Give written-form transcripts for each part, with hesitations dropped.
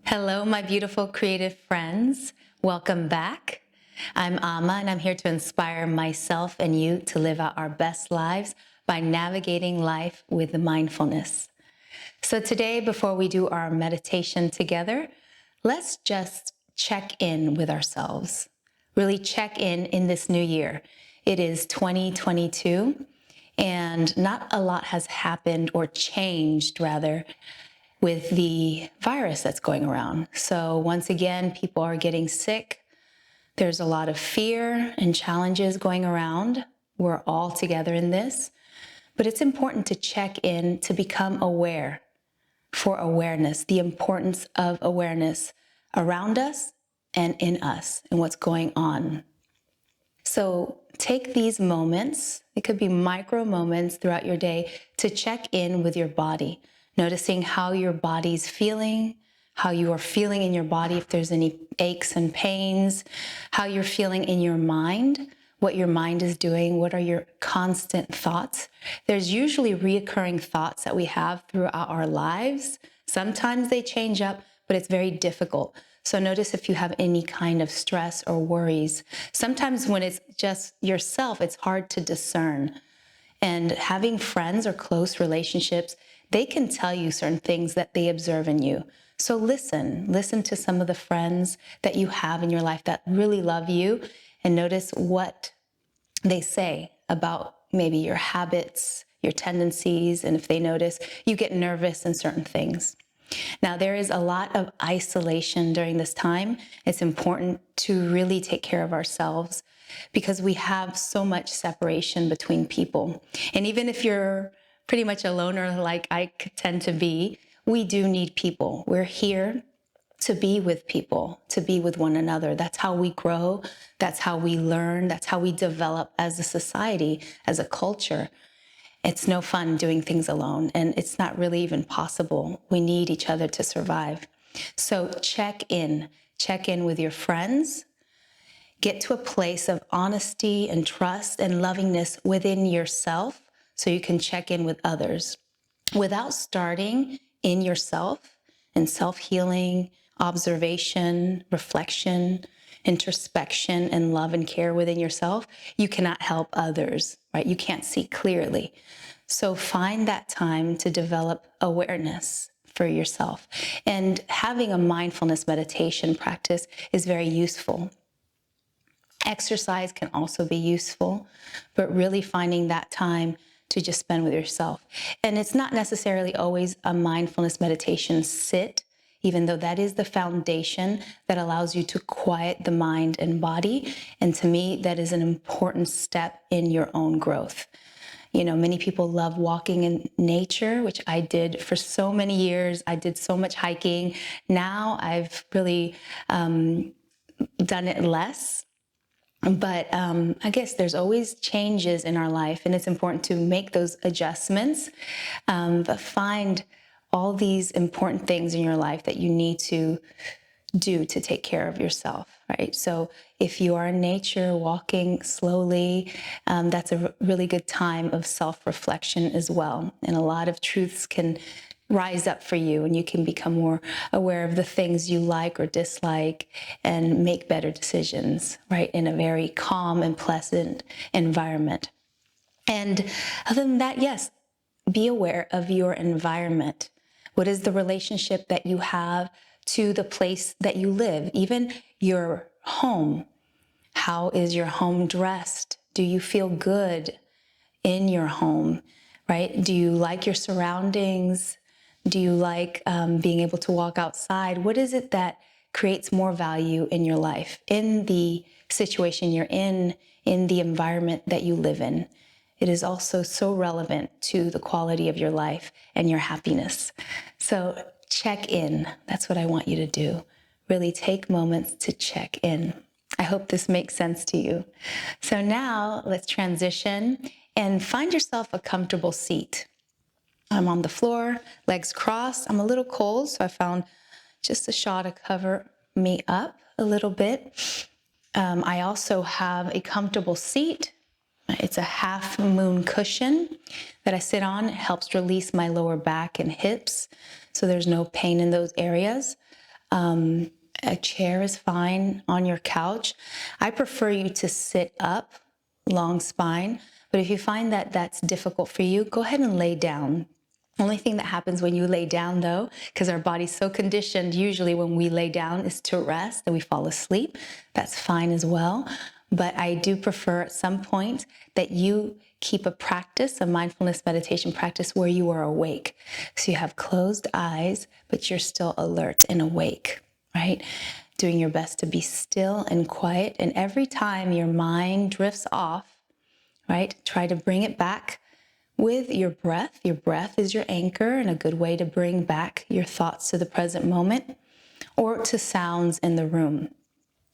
Hello, my beautiful creative friends. Welcome back. I'm Amma, and I'm here to inspire myself and you to live out our best lives by navigating life with mindfulness. So today, before we do our meditation together, let's just check in with ourselves. Really check in this new year. It is 2022, and not a lot has happened or changed, rather, with the virus that's going around. So once again, people are getting sick. There's a lot of fear and challenges going around. We're all together in this. But it's important to check in, to become aware, for awareness, the importance of awareness around us and in us and what's going on. So take these moments, it could be micro moments throughout your day, to check in with your body, noticing how your body's feeling, how you are feeling in your body, if there's any aches and pains, how you're feeling in your mind, what your mind is doing, what are your constant thoughts. There's usually reoccurring thoughts that we have throughout our lives. Sometimes they change up, but it's very difficult. So notice if you have any kind of stress or worries. Sometimes when it's just yourself, it's hard to discern. And having friends or close relationships, they can tell you certain things that they observe in you. So listen to some of the friends that you have in your life that really love you, and notice what they say about maybe your habits, your tendencies, and if they notice you get nervous in certain things. Now, there is a lot of isolation during this time. It's important to really take care of ourselves because we have so much separation between people. And even if you're pretty much a loner like I tend to be, we do need people. We're here to be with people, to be with one another. That's how we grow. That's how we learn. That's how we develop as a society, as a culture. It's no fun doing things alone, and it's not really even possible. We need each other to survive. So check in with your friends. Get to a place of honesty and trust and lovingness within yourself so you can check in with others without starting in yourself and self-healing, observation, reflection, introspection, and love and care within yourself. You cannot help others, right? You can't see clearly. So find that time to develop awareness for yourself. And having a mindfulness meditation practice is very useful. Exercise can also be useful, but really finding that time to just spend with yourself. And it's not necessarily always a mindfulness meditation sit, even though that is the foundation that allows you to quiet the mind and body. And to me, that is an important step in your own growth. You know, many people love walking in nature, which I did for so many years. I did so much hiking. Now I've really done it less. But I guess there's always changes in our life, and it's important to make those adjustments, but find all these important things in your life that you need to do to take care of yourself, right? So if you are in nature, walking slowly, that's a really good time of self-reflection as well. And a lot of truths can rise up for you, and you can become more aware of the things you like or dislike and make better decisions, right? In a very calm and pleasant environment. And other than that, yes, be aware of your environment. What is the relationship that you have to the place that you live, even your home? How is your home dressed? Do you feel good in your home, right? Do you like your surroundings? Do you like being able to walk outside? What is it that creates more value in your life, in the situation you're in the environment that you live in? It is also so relevant to the quality of your life and your happiness. So check in. That's what I want you to do. Really take moments to check in. I hope this makes sense to you. So now let's transition and find yourself a comfortable seat. I'm on the floor, legs crossed. I'm a little cold, so I found just a shawl to cover me up a little bit. I also have a comfortable seat. It's a half moon cushion that I sit on. It helps release my lower back and hips, so there's no pain in those areas. A chair is fine on your couch. I prefer you to sit up, long spine, but if you find that that's difficult for you, go ahead and lay down. Only thing that happens when you lay down though, because our body's so conditioned usually when we lay down is to rest and we fall asleep. That's fine as well. But I do prefer at some point that you keep a practice, a mindfulness meditation practice where you are awake. So you have closed eyes, but you're still alert and awake, right? Doing your best to be still and quiet. And every time your mind drifts off, right, try to bring it back with your breath. Your breath is your anchor and a good way to bring back your thoughts to the present moment or to sounds in the room.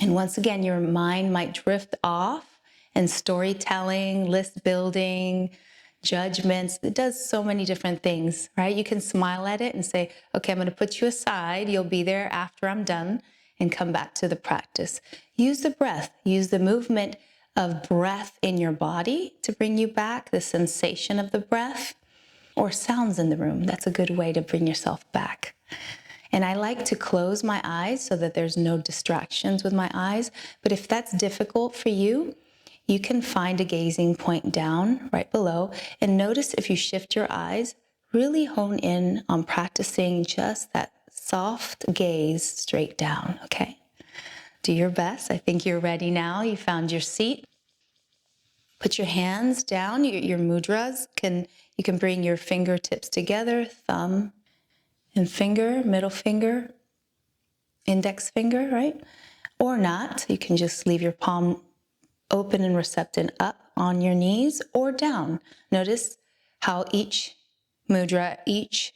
And once again, your mind might drift off and storytelling, list building, judgments. It does so many different things, right? You can smile at it and say, okay, I'm going to put you aside. You'll be there after I'm done, and come back to the practice. Use the breath, use the movement of breath in your body to bring you back, the sensation of the breath, or sounds in the room. That's a good way to bring yourself back. And I like to close my eyes so that there's no distractions with my eyes. But if that's difficult for you, you can find a gazing point down right below. And notice if you shift your eyes, really hone in on practicing just that soft gaze straight down, okay? Do your best. I think you're ready now. You found your seat. Put your hands down, your mudras. You can bring your fingertips together, thumb and finger, middle finger, index finger, right? Or not. You can just leave your palm open and receptive up on your knees or down. Notice how each mudra, each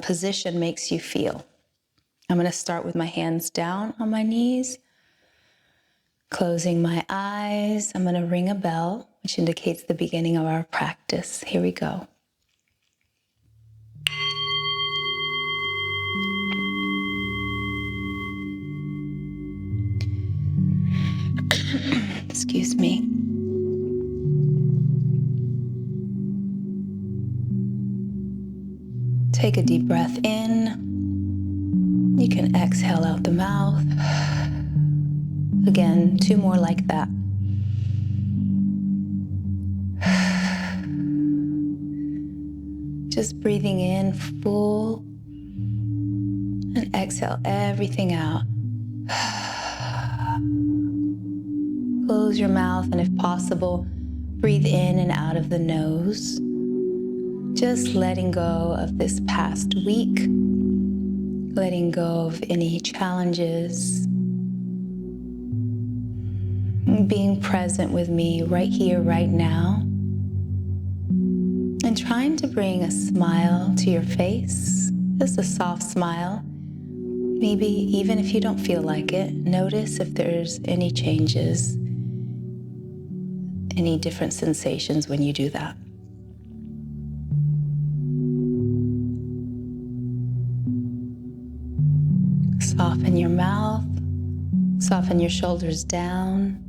position makes you feel. I'm going to start with my hands down on my knees, closing my eyes. I'm going to ring a bell, which indicates the beginning of our practice. Here we go. Excuse me. Take a deep breath in. You can exhale out the mouth. Again, 2 more like that. Just breathing in full and exhale everything out. Close your mouth and if possible, breathe in and out of the nose. Just letting go of this past week, letting go of any challenges, being present with me right here, right now, and trying to bring a smile to your face, just a soft smile. Maybe even if you don't feel like it, notice if there's any changes, any different sensations when you do that. Soften your mouth, soften your shoulders down.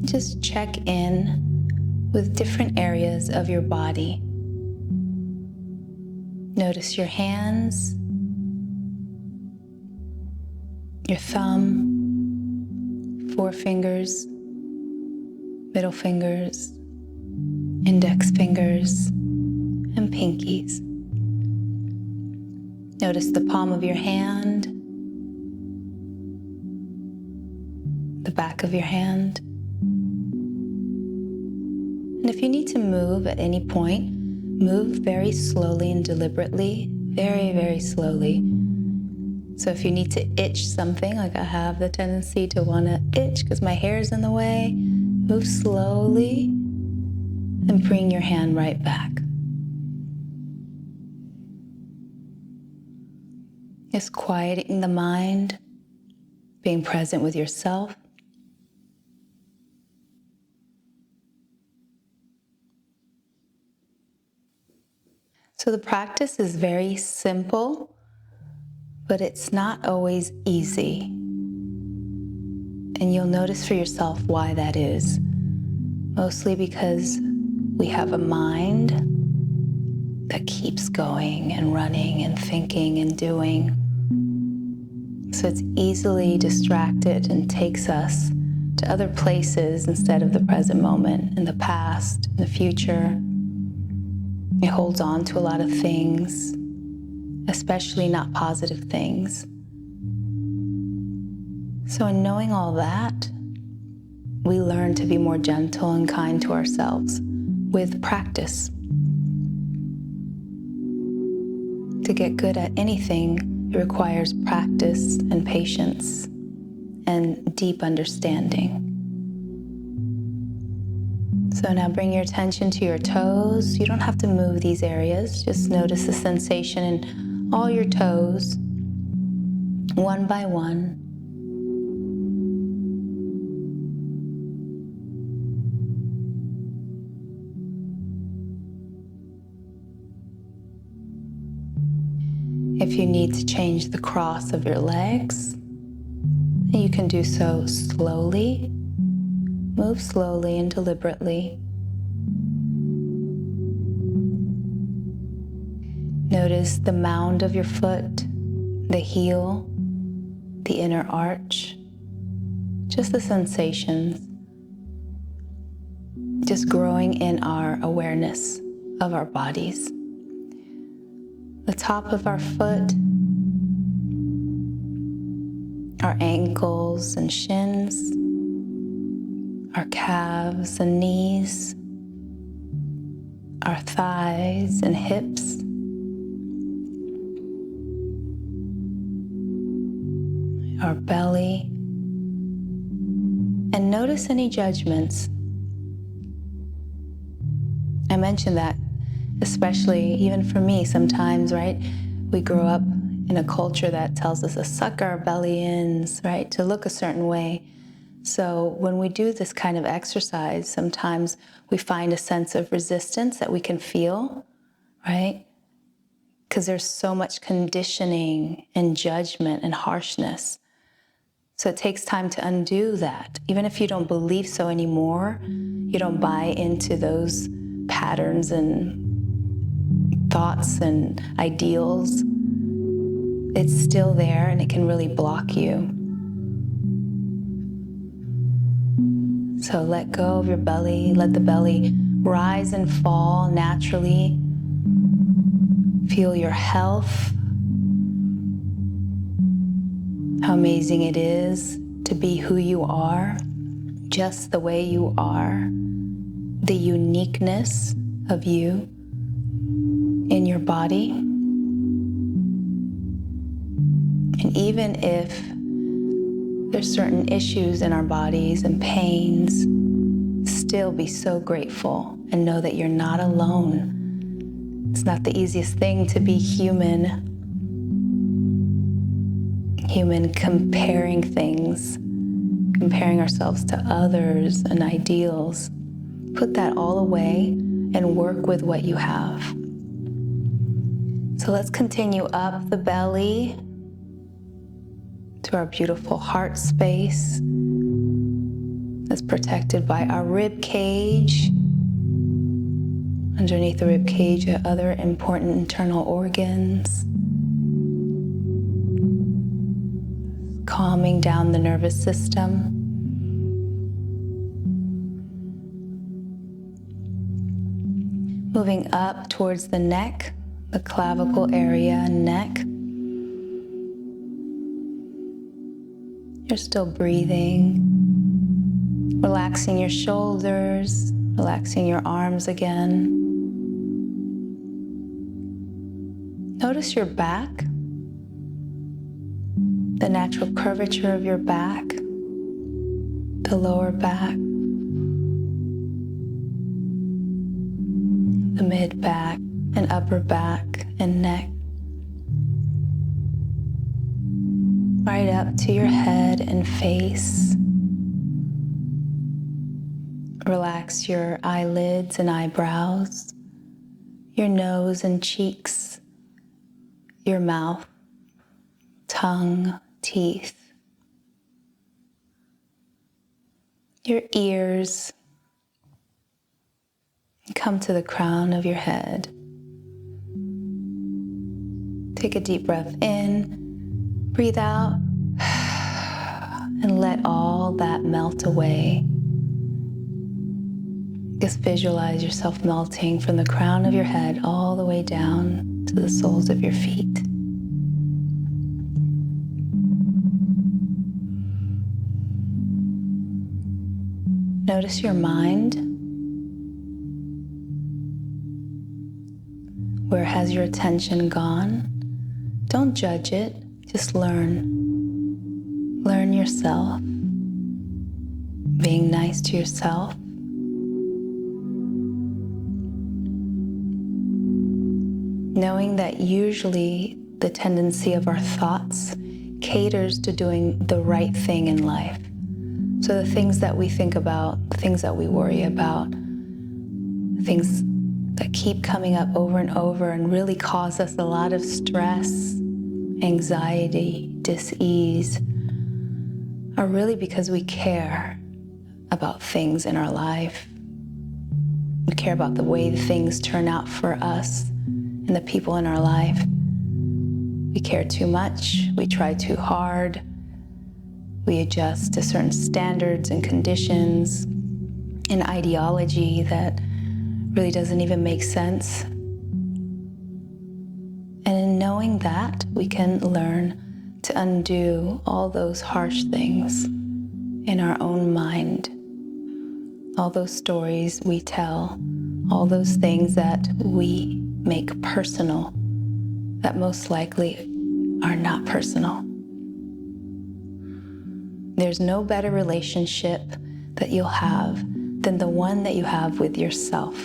Just check in with different areas of your body. Notice your hands, your thumb, forefingers, middle fingers, index fingers, and pinkies. Notice the palm of your hand, the back of your hand. And if you need to move at any point, move very slowly and deliberately, very, very slowly. So if you need to itch something, like I have the tendency to want to itch because my hair is in the way, move slowly and bring your hand right back. Just quieting the mind, being present with yourself. So the practice is very simple, but it's not always easy. And you'll notice for yourself why that is. Mostly because we have a mind that keeps going and running and thinking and doing. So it's easily distracted and takes us to other places instead of the present moment, in the past, in the future. It holds on to a lot of things, especially not positive things. So in knowing all that, we learn to be more gentle and kind to ourselves with practice. To get good at anything, it requires practice and patience and deep understanding. So now bring your attention to your toes. You don't have to move these areas. Just notice the sensation in all your toes, one by one. If you need to change the cross of your legs, you can do so slowly. Move slowly and deliberately. Notice the mound of your foot, the heel, the inner arch, just the sensations, just growing in our awareness of our bodies. The top of our foot, our ankles and shins, our calves and knees, our thighs and hips, our belly, and notice any judgments. I mentioned that especially even for me sometimes, right? We grow up in a culture that tells us to suck our belly ins, right? To look a certain way. So when we do this kind of exercise, sometimes we find a sense of resistance that we can feel, right? Because there's so much conditioning and judgment and harshness. So it takes time to undo that. Even if you don't believe so anymore, you don't buy into those patterns and thoughts and ideals, it's still there and it can really block you. So let go of your belly, let the belly rise and fall naturally. Feel your health, how amazing it is to be who you are, just the way you are, the uniqueness of you in your body. And even if there's certain issues in our bodies and pains, still be so grateful and know that you're not alone. It's not the easiest thing to be human comparing things, comparing ourselves to others and ideals. Put that all away and work with what you have. So let's continue up the belly to our beautiful heart space that's protected by our rib cage. Underneath the rib cage are other important internal organs. Calming down the nervous system. Moving up towards the neck, the clavicle area and neck. You're still breathing. Relaxing your shoulders, relaxing your arms again. Notice your back, the natural curvature of your back, the lower back, the mid back and upper back and neck. Right up to your head and face. Relax your eyelids and eyebrows, your nose and cheeks, your mouth, tongue, teeth, your ears. Come to the crown of your head. Take a deep breath in, breathe out, and let all that melt away. Just visualize yourself melting from the crown of your head all the way down to the soles of your feet. Notice your mind. Where has your attention gone? Don't judge it, just learn. Learn yourself. Being nice to yourself. Knowing that usually the tendency of our thoughts caters to doing the right thing in life. So the things that we think about, the things that we worry about, things that keep coming up over and over and really cause us a lot of stress, anxiety, dis-ease, are really because we care about things in our life. We care about the way things turn out for us and the people in our life. We care too much, we try too hard, we adjust to certain standards and conditions and ideology that really doesn't even make sense. And in knowing that, we can learn to undo all those harsh things in our own mind, all those stories we tell, all those things that we make personal that most likely are not personal. There's no better relationship that you'll have than the one that you have with yourself.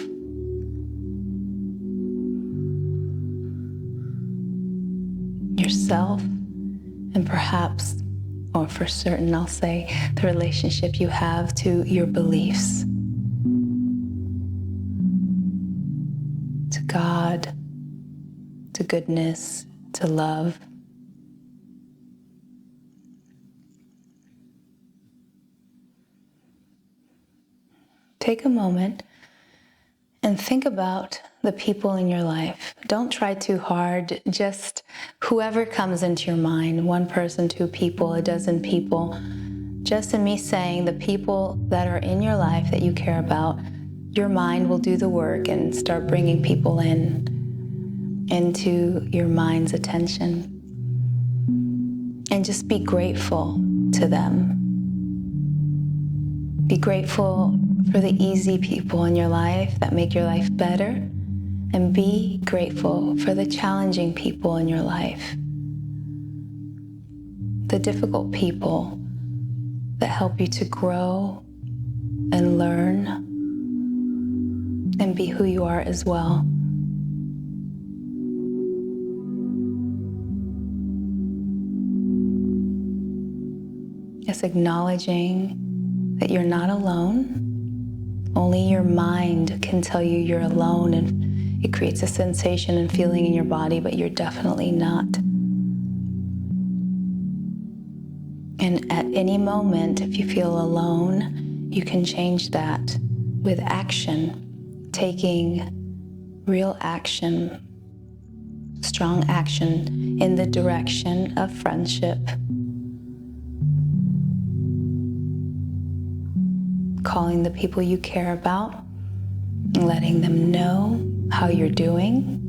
Yourself, and perhaps, or for certain I'll say, the relationship you have to your beliefs, to God, to goodness, to love. Take a moment and think about the people in your life. Don't try too hard, just whoever comes into your mind, one person, two people, a dozen people. Just in me saying the people that are in your life that you care about, your mind will do the work and start bringing people into your mind's attention. And just be grateful to them. Be grateful for the easy people in your life that make your life better, and be grateful for the challenging people in your life, the difficult people that help you to grow and learn and be who you are as well. Just acknowledging that you're not alone. Only your mind can tell you you're alone, and it creates a sensation and feeling in your body, but you're definitely not. And at any moment, if you feel alone, you can change that with action, taking real action, strong action in the direction of friendship. Calling the people you care about, and letting them know how you're doing.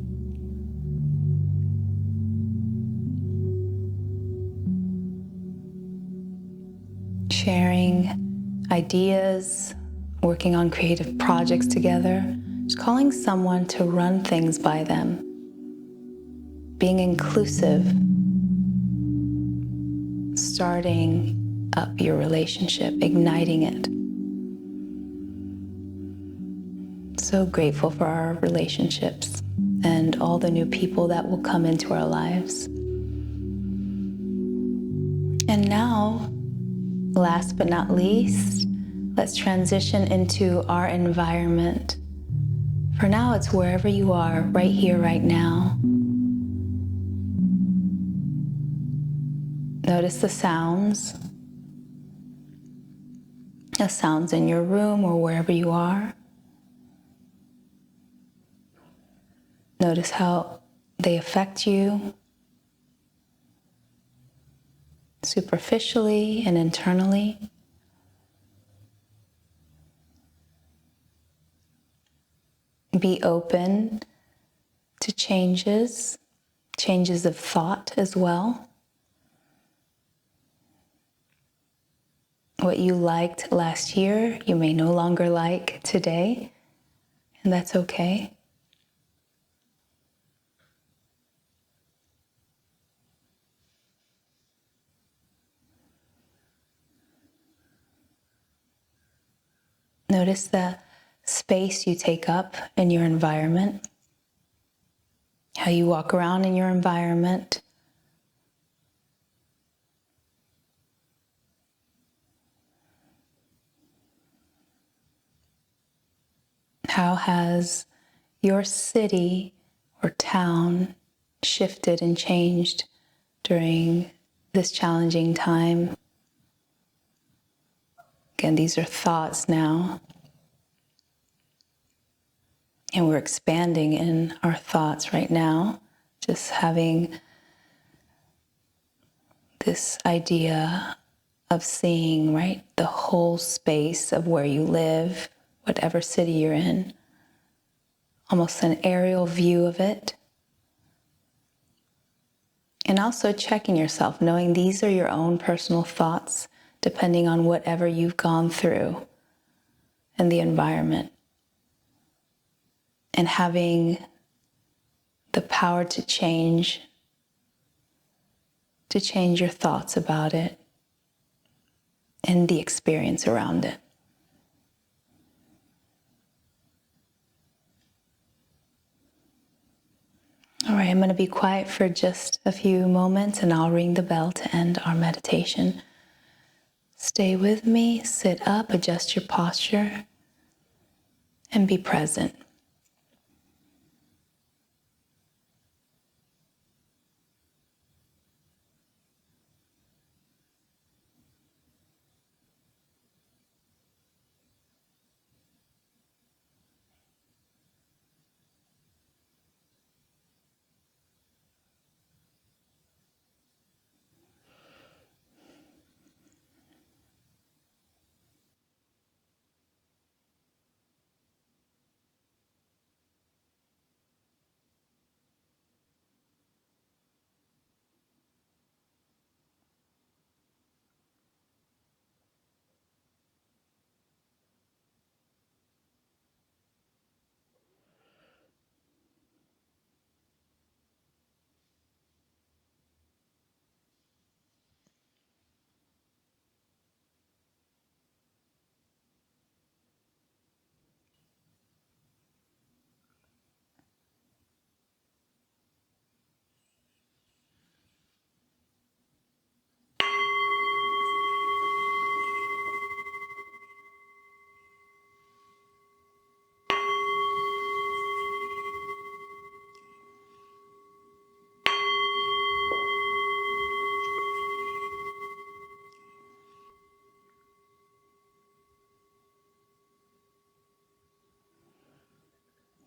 Sharing ideas, working on creative projects together, just calling someone to run things by them. Being inclusive, starting up your relationship, igniting it. So grateful for our relationships and all the new people that will come into our lives. And now, last but not least, let's transition into our environment. For now, it's wherever you are, right here, right now. Notice the sounds in your room or wherever you are. Notice how they affect you, superficially and internally. Be open to changes of thought as well. What you liked last year, you may no longer like today, and that's okay. Notice the space you take up in your environment, how you walk around in your environment. How has your city or town shifted and changed during this challenging time? Again, these are thoughts now. And we're expanding in our thoughts right now, just having this idea of seeing, right, the whole space of where you live, whatever city you're in, almost an aerial view of it. And also checking yourself, knowing these are your own personal thoughts, depending on whatever you've gone through in the environment. And having the power to change your thoughts about it and the experience around it. All right, I'm going to be quiet for just a few moments and I'll ring the bell to end our meditation. Stay with me, sit up, adjust your posture, and be present.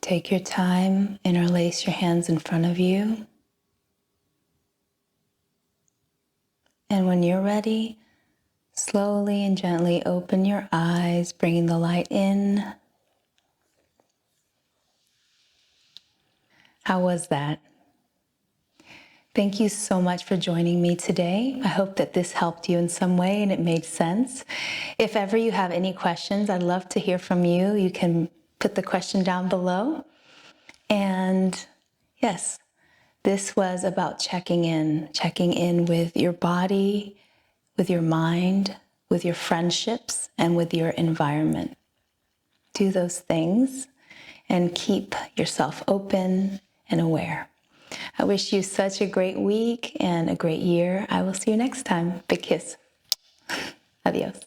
Take your time, interlace your hands in front of you. And when you're ready, slowly and gently open your eyes, bringing the light in. How was that? Thank you so much for joining me today. I hope that this helped you in some way and it made sense. If ever you have any questions, I'd love to hear from you. You can put the question down below. And yes, this was about checking in with your body, with your mind, with your friendships, and with your environment. Do those things and keep yourself open and aware. I wish you such a great week and a great year. I will see you next time. Big kiss. Adios.